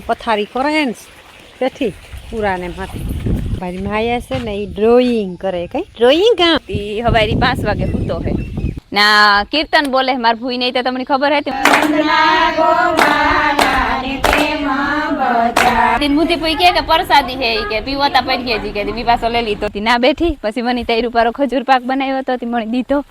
પથારી કરે ને તેથી પુરાને માથે મારી માયા છે ને એ ડ્રોઈંગ કરે કઈ ડ્રોઈંગ કામ હવારી 5 વાગે સૂતો હે ના કીર્તન બોલે માર ભૂઈ નહીં તો તમને ખબર હતી મુથી પૂઈ કે પરસાદી હે કે પીવતા પડી ગઈ કે મી પાછો લઈ લીધો ના બેઠી પછી મને તૈરું પારો ખજૂર પાક બનાવ્યો હતો તે મને દીધો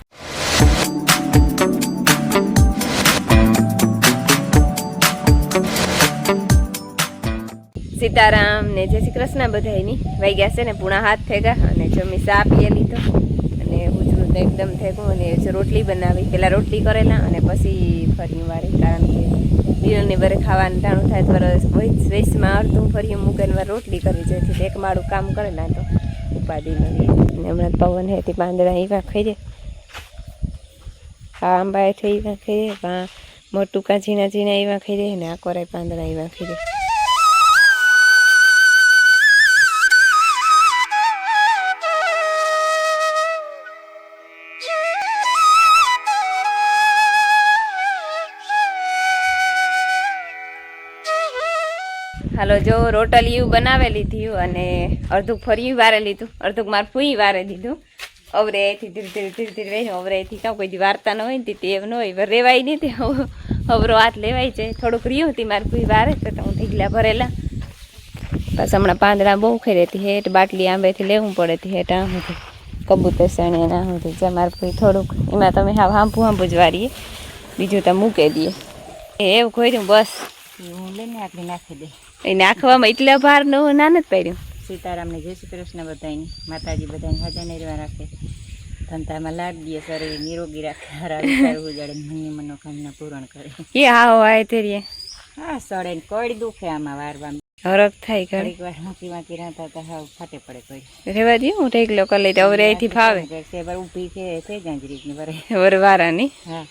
સીતારામ ને જય શ્રી કૃષ્ણ બધાયની વાગ્યા છે ને પૂણા હાથ થઈ ગયા અને જમી ચા પીએ લીધો અને ઉજળું તો એકદમ થઈ ગયું અને રોટલી બનાવી પેલા રોટલી કરેલા અને પછી ફરી વાળી કારણ કે દિલની બરે ખાવાનું ટાણું થાય તો વેસમાં અડધું ફરી મૂકીને વાર રોટલી કરી જેથી એક માળું કામ કરેલા તો ઉપાધિ નથી અને હમણાં પવન હે તે પાંદડા એવા ખાઈ દે આ આંબા થઈ એવા ખાઈ દે મોટું કા ઝીણા ઝીણા એવા ખાઈ દે ને આ કોરાય પાંદડા એવા ખાઈ દે હાલો જો રોટલીયું બનાવે લીધું અને અડધું ફર્યું વારે લીધું અડધું મારે ફૂઈ વારે દીધું અવરે અહીંથી ધીરે ધીરે રહી અવરે અહીંથી કાં કોઈ વાર્તા ન હોય ને તે એમ ન હોય રેવાય નહીં તે અવરો હાથ લેવાય છે થોડુંક રહ્યું હતી મારે ફૂઈ વારે તો હું ઢીગલા ભરેલા બસ હમણાં પાંદડા બહુ ખાઈ રહેતી હેઠ બાટલી આંબેથી લેવું પડે હતી હેઠ આમ હતી કબૂતર સણે ના હતી જે મારે ફૂઈ થોડુંક એમાં તમે હાંપું જ વારીએ બીજું તો મૂકી દઈએ એવું ખોર્યું બસ હું લઈને આટલી નાખી દે એ નાખવામાં એટલા ભાર ન ના નથી પાડ્યું સીતારામને જય શ્રી કૃષ્ણ બધાની માતાજી બધાને હાજર નિર્વા રાખે ધંધામાં લાગ દે શરીર નિરોગી રાખે હરાવી ઉજાડે મનની મનોકામના પૂરણ કરે એ હા હોય તેરીએ હા સડે ને કઈ દુખે આમાં વારવા હરક થાય ઘડીક વાર વાંકી રહેતા તો હા ફાટે પડે કોઈ રેવા દે હું ટેકલો કરી લઈ હવે અહીંથી ફાવે ઊભી છે થઈ જાય રીતની વરે વરવારાની હા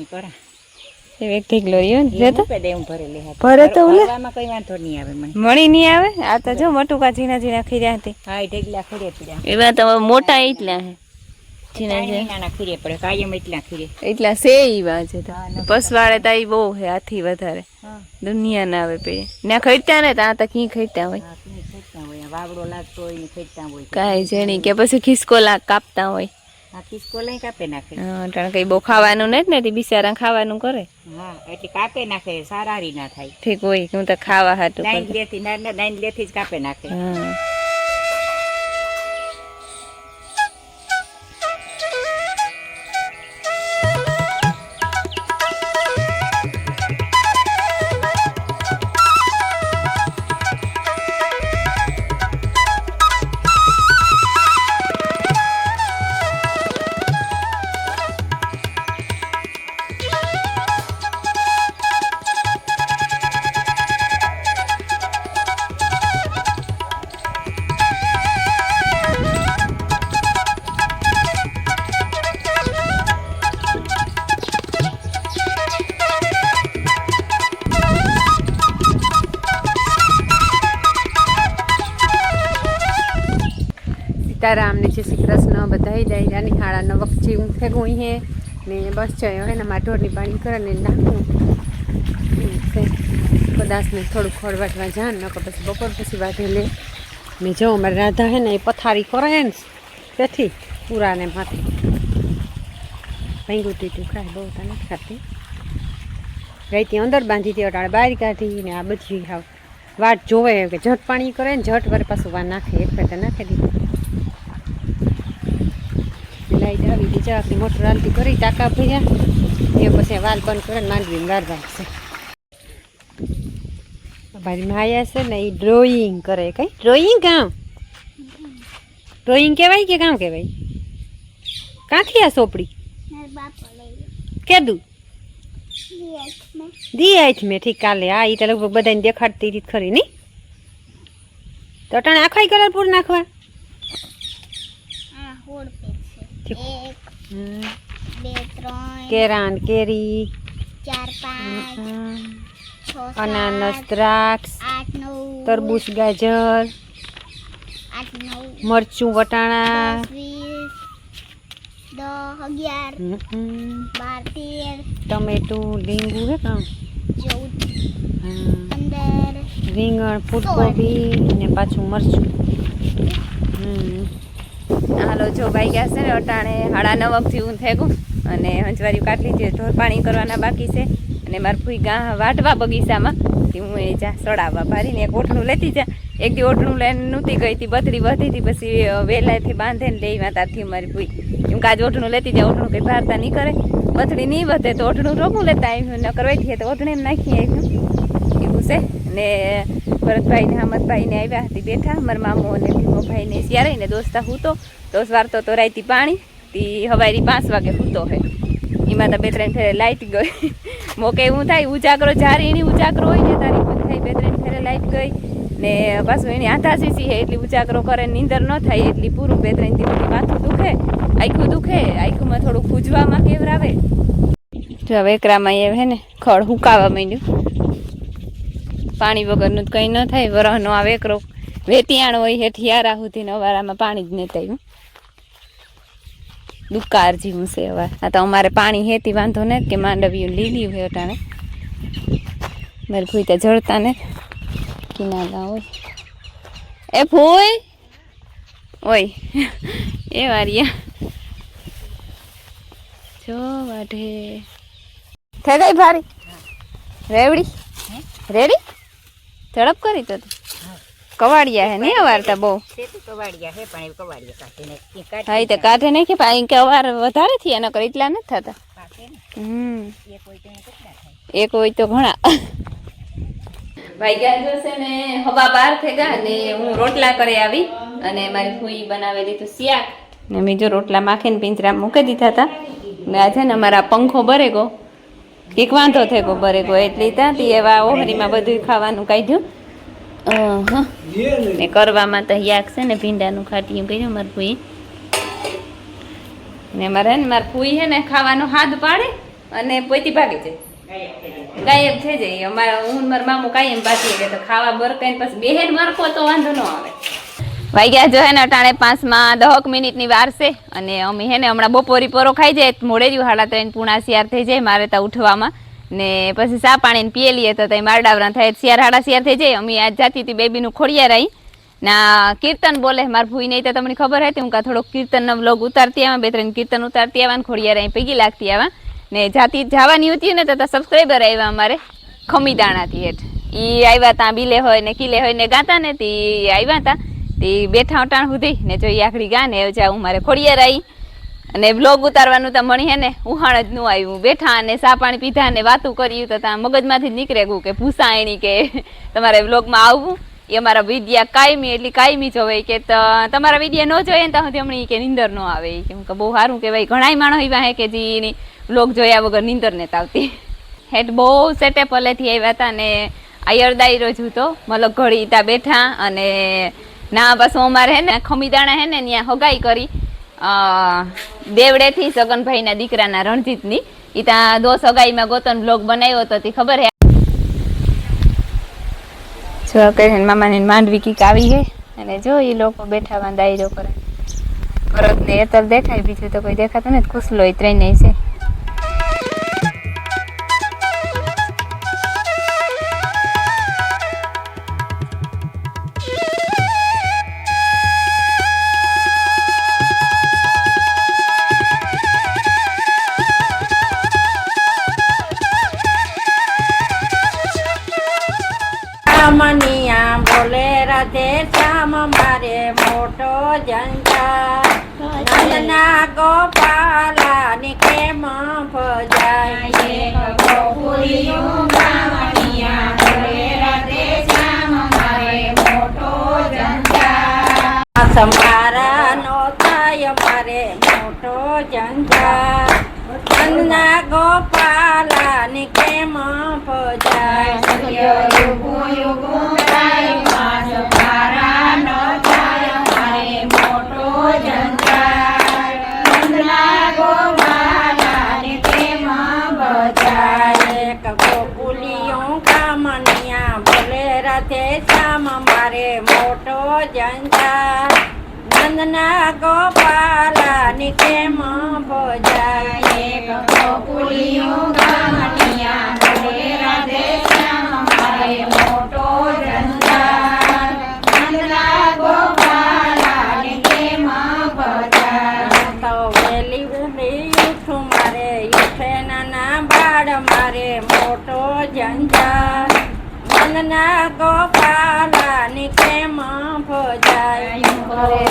કરા એક ઢીકલો રહ્યો ને ભરે તો કઈ વાંધો નહીં આવે મને મળી નહીં આવે આ તો જો મોટું કા ઝીણા ઝીણા ખીર્યા હતી હા એ ઢેગલા ખીરે પીડ્યા એવા તો મોટા એટલા હે ઝીણા નાના ખીરે પડે કાયમ એટલા ખીરે એટલા સે એવા છે તો પસવાળે તો બહુ હે આથી વધારે દુનિયા ના આવે પે ના ખરીદતા ને ત્યાં તો કી ખરીદતા હોય વાવડો લાગતો હોય ને ખરીદતા હોય કાંઈ જેણી કે પછી ખિસકો કાપતા હોય કિસકો લઈ કાપે નાખે કારણ કે બહુ ખાવાનું નથી ને બિચારા ખાવાનું કરે હા એટલે કાપે નાખે સારારી ના થાય ઠીક હોય હું તો ખાવા હાટું નાઈન લેથી જ કાપે નાખે સીતારામ ને જય શ્રી કૃષ્ણ બધાઈ જાય નિહાળાનો વખત હું ફેગું હે ને બસ જયો હે ને મારા ઢોરની પાણી કરે ને નાખું કદાચ ને થોડુંક ખોળ વાટવા જાન ન પછી બપોર પછી વાટે લે ને જો અમારે રાધા હે ને એ પથારી કરે ને તેથી પુરાને માથે ભેંગું ટીટું ખાય બહુ તો નથી ખાતી ગઈ અંદર બાંધી હતી અટાળે બહાર કાઢી ને આ બધી હાવ વાટ જોવે કે ઝટ પાણી કરે ને ઝટ વરે પાછું વાર નાખે એક ફેર નાખી દીધું લાઈટ આવી ગઈ ચાકની મોટર હાલતી કરી ટાંકા ભર્યા એ પછી વાલ બંધ કરે ને માંડવીને વાર રાખશે મારી માયા છે ને એ ડ્રોઈંગ કરે કઈ ડ્રોઈંગ કામ ડ્રોઈંગ કહેવાય કે કામ કહેવાય કાંથી આ સોપડી કેદું દી આઈ મેં ઠીક કાલે હા એ તો લગભગ બધાને દેખાડતી રીત ખરી નહીં તો અટાણે આખાઈ કલર પૂર નાખવા કેરાન કેરી 4 5 અનાનસ દ્રાક્ષ તરબૂચ ગાજર મરચું વટાણા 10 11 12 13 ટમેટું લીંબુ હે કામ રીંગણ ફૂલકોબી ને પાછું મરચું. હાલો જો ભાઈ ગયા છે ને અટાણે 9:30 જેવું થઈ ગયું અને હંજવારી કાઢી લીધી, ઢોર પાણી કરવાના બાકી છે અને મારે ફૂઈ ગા વાટવા બગીચામાં હું એ જા સડાવવા ભારીને એક ઓઠણું લેતી જા. એક દી ઓઠણું લઈને નહોતી ગઈ હતી, બથડી વધી હતી, પછી વેલાથી બાંધીને લેવા ત્યારથી મારી ફૂઈ એમ કાજ ઓઠણું લેતી જાય, ઓઠણું કંઈ ભારતા નહીં કરે, બથડી નહીં વધે તો ઓઠણું રોગું લેતા આવ્યું, ન કરવાથી તો ઓઠણે એમ નાખી આવ્યું એવું છે. ને ભરતભાઈ ને હમદભાઈ ને આવ્યા હતી બેઠા, મારા મામો અને ભીમોભાઈ ને સિયારે ને દોસ્તા હૂતો દોસ્ત વારતો તો રાયતી પાણી તી હવારી 5 વાગે હૂતો હે. એમાં તો 2-3 ફેરે લાઈટ ગઈ. મોકે એવું થાય ઉજાગરો જ્યારે એની ઉજાગરો હોય ને તારી થાય 2-3 ફેરે લાઈટ ગઈ ને પાછું એની આધા સીસી હે એટલી ઉજાગરો કરે નીંદર ન થાય એટલી પૂરું 2-3 દિવસની માથું દુખે, આખુમાં થોડું ખૂજવામાં કેવરાવે. જો વેકરામાં એ હે ને ખડ હુકાવા માંડ્યું, પાણી વગરનું તો કંઈ ન થાય. વરહનો આ વેકરો વેતિયાણ હોય હેઠિયારા સુધી નવારામાં પાણી જ નહીં થયું, દુકાર જેવું છે. હવે આ તો અમારે પાણી હેતી વાંધો ને કે માંડવ્યું લીલ્યું હોય અટાણે મારી ભૂઈ તો જળતા ને કિનારા હોય એ ભૂઈ ઓય એ વારિયા જો વાઢે થઈ ગઈ ભારી રેવડી રેડી ઝડપ કરી તો કવાડિયા હે નહીં અવારતા બહુ કવાડિયા હે પણ કવાડિયા કાઢીને હા એ તો કાઢે નહીં કે પાણી કે અવાર વધારે થયા નકર એટલા નથી થતા. એક હોય તો ઘણા ભાઈ ગયા જોશે ને હવા 12 થઈ ગયા ને હું રોટલા કરી આવી અને મારી ફૂઈ બનાવેલી તો શાક ને મેં જો રોટલા માખીને પિંજરા મૂકી દીધા હતા ને આજે ને અમારા પંખો ભરે ગયો એક વાંધો થઈ ગયો ભરે ગયો એટલે ત્યાંથી એવા ઓહરીમાં બધું ખાવાનું કાઢ્યું. ને કરવામાં તો યાક છે ને ભીંડાનું ખાટીયું કહ્યું મારી ફૂઈ ને મારે ને મારી ફૂઈ છે ને ખાવાનો હાથ પાડે અને પોતી ભાગી જાય ગાયબ થઈ જાય. અમારા હું મારા મામું કાયમ પાછી ગયા તો ખાવા બરકાઈને પછી બેહેન મરકો તો વાંધો ન આવે. વાગ્યા જો હે ને અટાણે 5માં 10 મિનિટની વાર છે અને અમે હે ને હમણાં બપોરી પોરો ખાઈ જાય મોડે જ 3:30 પૂણા શિયાર થઈ જાય મારે તો ઉઠવામાં ને પછી ચા પાણીને પીએ લઈએ તો ત્યાં મારડાવરા થાય શિયાર 4:30 થઈ જાય. અમે આજ જાતી હતી બેબીનું ખોડિયાર આવી ના કીર્તન બોલે મારી ભૂઈ નહીં તો તમને ખબર હતી હું કાં થોડોક કીર્તનનો વ્લોગ ઉતારતી આવા 2-3 કીર્તન ઉતારતી આવા ને ખોડિયાર અહીં પૈકી લાગતી આવા ને જાતી જવાની હતી ને તો સબસ્ક્રાઈબર આવ્યા અમારે ખમીદાણાથી હેઠ એ આવ્યા ત્યાં બીલે હોય ને કિલે હોય ને ગાતા ને તે આવ્યા હતા તે બેઠા અટાણ સુધી ને જો આખડી ગા ને જાઉં મારે ખોડિયાર આવી અને બ્લોગ ઉતારવાનું તો મણી હે ને ઉહાણ જ ન આવ્યું. બેઠા અને ચા પાણી પીધા ને વાતું કર્યું તો ત્યાં મગજમાંથી જ નીકળે ગયું કે ભૂસા એની કે તમારે બ્લોગમાં આવવું એ અમારા વિડીયા કાયમી એટલી કાયમી જોવે કે તમારા વિડીયા ન જોઈએ ને ત્યાં સુધી હમણાં કે નીંદર ન આવે કેમ કે બહુ સારું કહેવાય. ઘણા માણસ એવા હે કે જે બ્લોગ જોયા વગર નીંદર ને આવતી હેઠ બહુ સેટઅપ હલેથી આવ્યા હતા ને અયરદાઈ રોજ તો મતલબ ઘડી ત્યાં બેઠા અને ના બસ અમારે હે ને ખમીદાણા હે ને ત્યાં હગાઈ કરી દેવડેથી સગનભાઈના દીકરાના રણજીતની એ ત્યાં દોસ્ત હગાઈમાં ગોતન બ્લોગ બનાવ્યો હતો તે ખબર હે જો કરીને મામાની માંડવી કીક આવી ગઈ અને જો એ લોકો બેઠા વાં દાયરો કરે કરત ને એતર દેખાય બીજું તો કોઈ દેખાતું નથી. ખુશલો એ 3 છે. મનિયા બોલે રાધે શ્યામ મારે મોટો જંજા નંદના ગોપાલા ની કેમ ભજાય ગોકુળિયું મનિયા બોલે રાધે શ્યામ મારે મોટો જંજા સમારા નો થાય મારે મોટો જંજા નંદના ગોપાલા ની કેમ ભજાય મોટો જંજાર નંદના ગોપાલા ની કેમ ભજાય ગોકુળિયું ગામનિયા બોલે રાધે નંદના ગોપાલાની કેમ ભજાય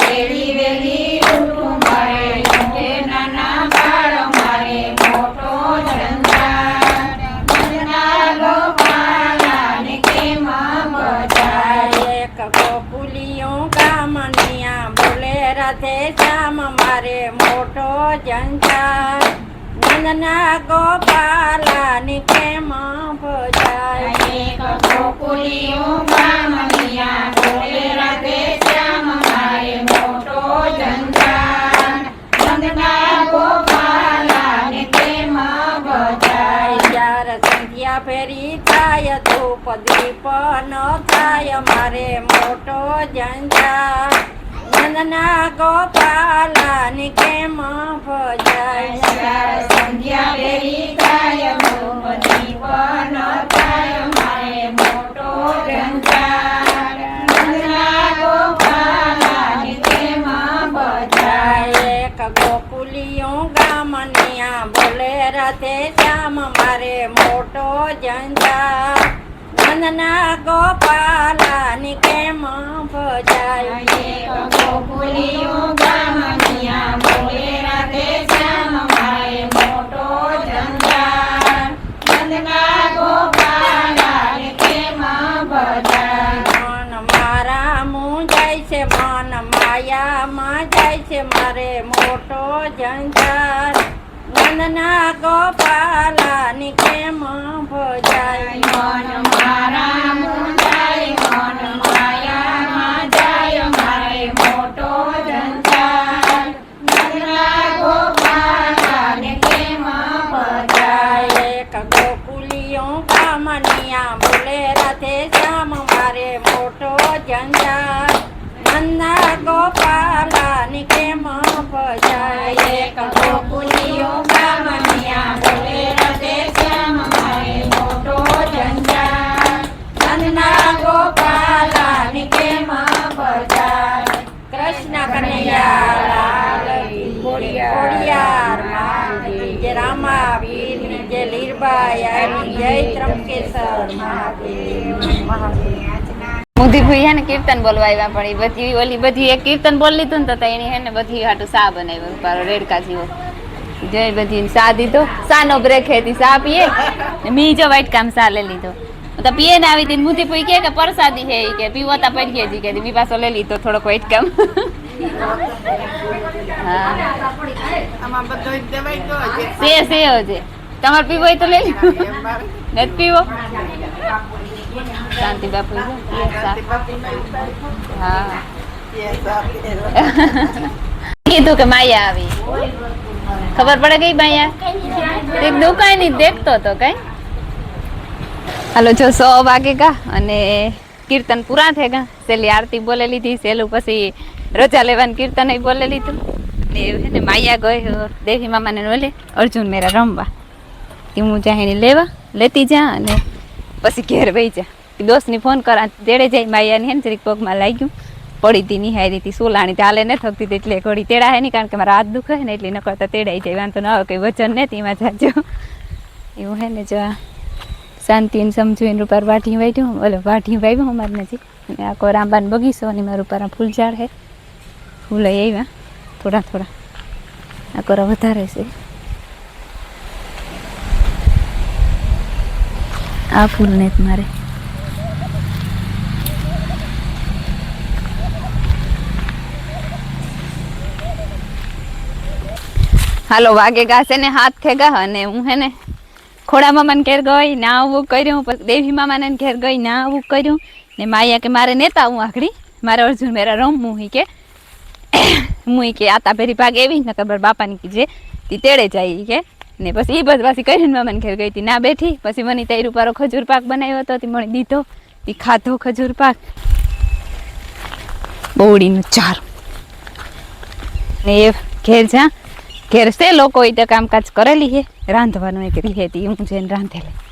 વેલી વેલી ઉઠું મારે કે નાના બાળ મારે મોટો જંજાળ નંદના ગોપાલાની કેમ ભજાય એક ગોકુલિયું ગામનિયા બોલે રાધે શ્યામ મારે મોટો જંજાળ નંદના ગોપાલાની કેમ ભજાય એક ગોકુલિયું ગામનિયા બોલે રાધે શ્યામ મારે મોટો જંજાળ નંદના ગોપાલાની કેમ ભજાય ચાર સંધ્યા ફેરી થાય ધૂપ દીપ ન થાય મારે મોટો જંજાળ નંદના ગોપાલાની કેમ ભજાય સંધ્યા ફેરી થાય ધૂપ દીપ ન થાય મારે મોટો જંજાળ નંદના ગોપાલાની કેમ ભજાય એક ગોકુલિયું ગામનિયા બોલે રાધે શ્યામ મારે મોટો જંજાળ નંદના ગોપાલાની કેમ ભજાય એક ગોકુલિયું ગામનિયા બોલે રાધે શ્યામ મારે મોટો જંજાળ નંદના ગોપાલાની કેમ ભજાય મન મારા મૂંઝાય છે મન માયામાં જાય છે મારે મોટો જંજાળ નંદના ગોપાલાની કેમ ભજાય મન મારા મૂંઝાય મન માયામાં જાય મારે મોટો જંજાળ નંદના ગોપાલાની કેમ ભજાય એક ગોકુલિયું ગામનિયા બોલે રાધે શ્યામ મારે મોટો જંજાળ નંદના ગોપાલાની કેમ ભજાય એક ગોકુલિયું ગામનિયા બોલે રાધે શ્યામ મારે મોટો જંજાળ નંદના ગોપાલાની કેમ ભજાય કૃષ્ણ કનૈયા લાલ કી ખોડિયાર માત કી જય રામા વીર ની જય લીરબાઈ જય ત્રંબકેશ્વર મહાદેવ મોદી ભાઈ હે ને કીર્તન બોલવા આવ્યા પણ એ બધી ઓલી બધી એક કીર્તન બોલ લીધું ને તો એની હે ને બધી હાટું સા બનાવ્યો પારો રેડકા જેવો જય બધી સા દીધો સાનો બ્રેક હેતી સા પીએ મી જો વાઈટ કામ સા લઈ લીધો તો પીએ ને આવી તી મોદી ભાઈ કે પરસાદી હે કે પીવો તા પડી ગઈ કે મી પાછો લઈ લીધો થોડોક વાઈટ કામ હા આમાં બધો દેવાઈ ગયો છે છે હોજે તમાર પીવો હોય તો લઈ લો નથી પીવો શાંતિ બાપુ હા કીધું કે માયા આવી ખબર પડે ગઈ માયા એક દુકાન ની દેખતો તો કઈ હાલો જો 100 વાગે ગા અને કીર્તન પૂરા થઈ ગયા સેલી આરતી બોલે લીધી સેલું પછી રજા લેવાનું કીર્તન બોલે લીધું ને માયા ગઈ દેવી મામાને બોલે અર્જુન મેરા રમવા હું ચાહે લેવા લેતી જા અને પછી ઘેર વહી જા દોસ્તની ફોન કરા તેડે જાય માયાની હે ને જરીક પગમાં લાગ્યું પડી હતી નિહારી હતી સોલાણી ચાલે ને થકતી એટલે ઘડી તેડા હે નહીં કારણ કે મારા હાથ દુખે ને એટલે ન કરતા તેડાઈ જાય વાંધો ન આવે કંઈ વચન નથી એમાં જાજો એવું હે ને જો શાંતિને સમજુને રૂપાર વાઢી વાઢ્યું ઓલો વાઢી વાવ્યું અમારે નથી અને આખો રાંબાન બગીચો અને મારા રૂપારા ફૂલ ઝાડ હે ફૂલ આવ્યા થોડા થોડા આખો વધારે છે આ ફૂલ ને મારે હાલો વાગે ગાશે ને હાથ ખેગા અને હું હે ને ખોડા મામાને ઘેર ગઈ ના આવું કર્યું પછી દેવી મામાને ઘેર ગઈ ના આવું કર્યું ને માયા કે મારે નેતા હું આખડી મારે અર્જુન મેરા રમવું હી કે હું કે આતા ભેરી ભાગ એવી ને ખબર બાપાની કીજે તી તેડે જાય કે ને પછી એ બધ પાછી કરીને મામાને ઘેર ગઈ હતી ના બેઠી પછી મને તૈરું પારો ખજૂર પાક બનાવ્યો હતો તે મને દીધો તે ખાધો ખજૂર પાક બોડીનું ચાર ને એ ઘેર જા ઘેર છે લોકો એ તો કામકાજ કરેલી હે રાંધવાનું એ કરી હતી હું જઈને રાંધેલી